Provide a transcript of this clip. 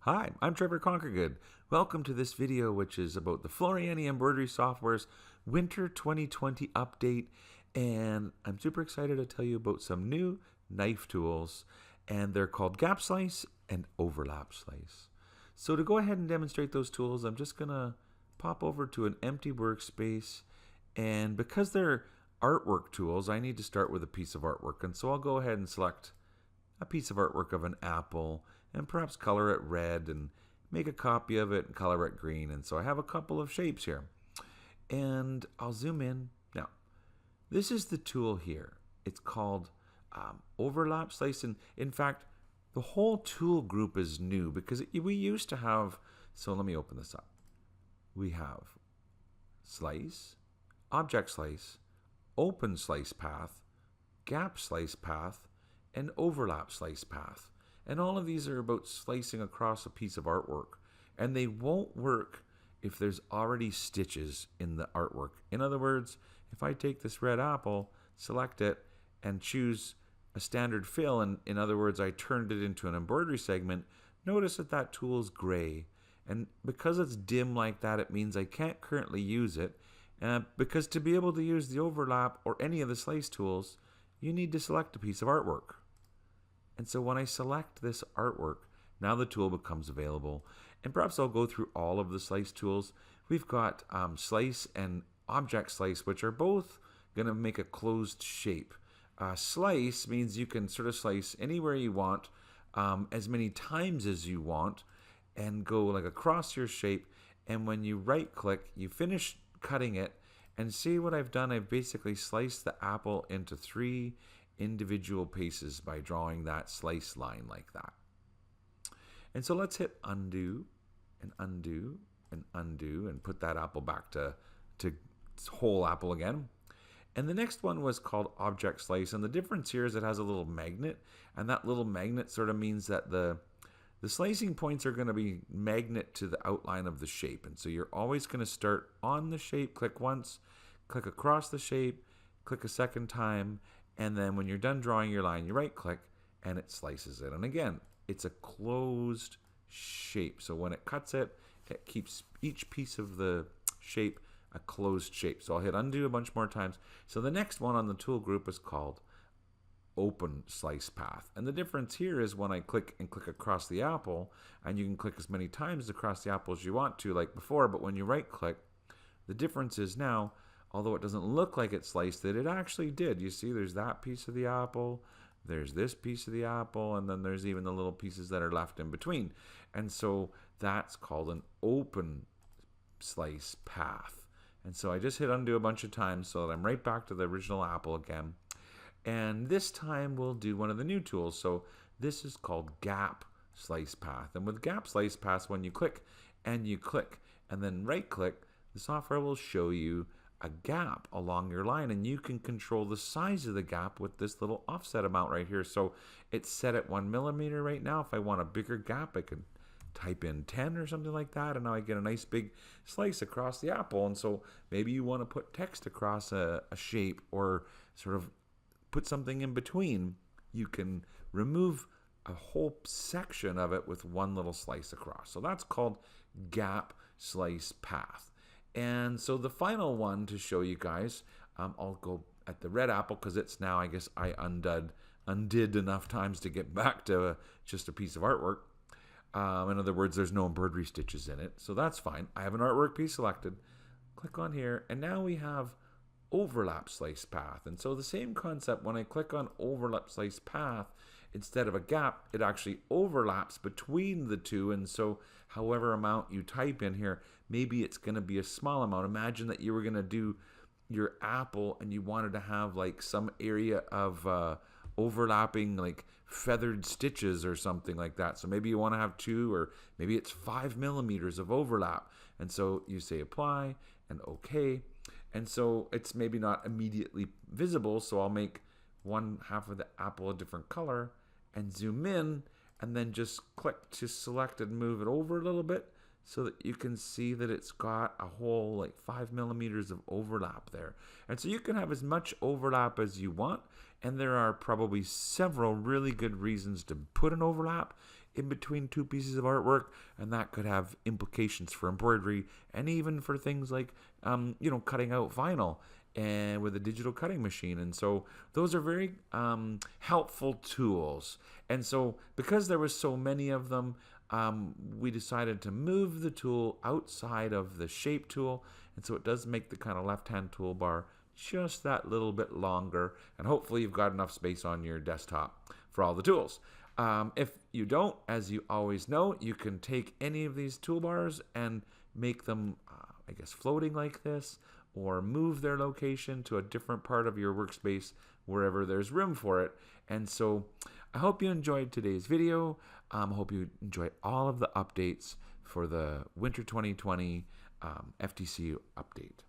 Hi, I'm Trevor Conkergood. Welcome to this video which is about the Floriani Embroidery Software's Winter 2020 update, and I'm super excited to tell you about some new knife tools, and they're called Gap Slice and Overlap Slice. So to go ahead and demonstrate those tools, I'm just gonna pop over to an empty workspace, and because they're artwork tools, I need to start with a piece of artwork, and so I'll go ahead and select a piece of artwork of an apple and perhaps color it red and make a copy of it and color it green. And so I have a couple of shapes here, and I'll zoom in. Now, this is the tool here. It's called Overlap Slice. And in fact, the whole tool group is new because we used to have, so let me open this up. We have Slice, Object Slice, Open Slice Path, Gap Slice Path, and Overlap Slice Path. And all of these are about slicing across a piece of artwork. And they won't work if there's already stitches in the artwork. In other words, if I take this red apple, select it, and choose a standard fill, and in other words, I turned it into an embroidery segment, notice that that tool is gray. And because it's dim like that, it means I can't currently use it. Because to be able to use the overlap or any of the slice tools, you need to select a piece of artwork. And so when I select this artwork, now the tool becomes available. And perhaps I'll go through all of the slice tools. We've got slice and object slice, which are both going to make a closed shape. Slice means you can sort of slice anywhere you want, as many times as you want, and go like across your shape. And when you right click, you finish cutting it, and see what I've done. I've basically sliced the apple into 3 individual pieces by drawing that slice line like that. And so let's hit undo and undo and undo and put that apple back to whole apple again. And the next one was called Object Slice, and the difference here is it has a little magnet, and that little magnet sort of means that the slicing points are going to be magnet to the outline of the shape. And so you're always going to start on the shape, click once, click across the shape, click a second time, and then when you're done drawing your line, you right click and it slices it. And again, it's a closed shape. So when it cuts it, it keeps each piece of the shape a closed shape. So I'll hit undo a bunch more times. So the next one on the tool group is called Open Slice Path. And the difference here is when I click across the apple, and you can click as many times across the apple as you want to like before, but when you right click, the difference is now, although it doesn't look like it sliced it, it actually did. You see there's that piece of the apple, there's this piece of the apple, and then there's even the little pieces that are left in between. And so that's called an open slice path. And so I just hit undo a bunch of times so that I'm right back to the original apple again. And this time we'll do one of the new tools. So this is called Gap Slice Path. And with Gap Slice Path, when you click and then right click, the software will show you a gap along your line, and you can control the size of the gap with this little offset amount right here. So it's set at 1 millimeter right now. If I want a bigger gap, I can type in 10 or something like that, and now I get a nice big slice across the apple. And so maybe you want to put text across a shape or sort of put something in between. You can remove a whole section of it with one little slice across. So that's called Gap Slice Path. And so the final one to show you guys, I'll go at the red apple because it's now, I guess I undid enough times to get back to just a piece of artwork. In other words, there's no embroidery stitches in it, so that's fine. I have an artwork piece selected. Click on here, and now we have Overlap Slice Path. And so the same concept, when I click on Overlap Slice Path, instead of a gap, it actually overlaps between the two. And so however amount you type in here, maybe it's going to be a small amount. Imagine that you were going to do your apple and you wanted to have like some area of overlapping like feathered stitches or something like that. So maybe you want to have 2, or maybe it's 5 millimeters of overlap. And so you say apply and okay. And so it's maybe not immediately visible. So I'll make one half of the apple a different color and zoom in, and then just click to select and move it over a little bit so that you can see that it's got a whole like 5 millimeters of overlap there. And so you can have as much overlap as you want, and there are probably several really good reasons to put an overlap. in between two pieces of artwork, and that could have implications for embroidery and even for things like, cutting out vinyl and with a digital cutting machine. And so those are very helpful tools. And so because there was so many of them, we decided to move the tool outside of the shape tool. And so it does make the kind of left-hand toolbar just that little bit longer. And hopefully you've got enough space on your desktop for all the tools. If you don't, as you always know, you can take any of these toolbars and make them, floating like this, or move their location to a different part of your workspace wherever there's room for it. And so I hope you enjoyed today's video. I hope you enjoy all of the updates for the Winter 2020 FTCU update.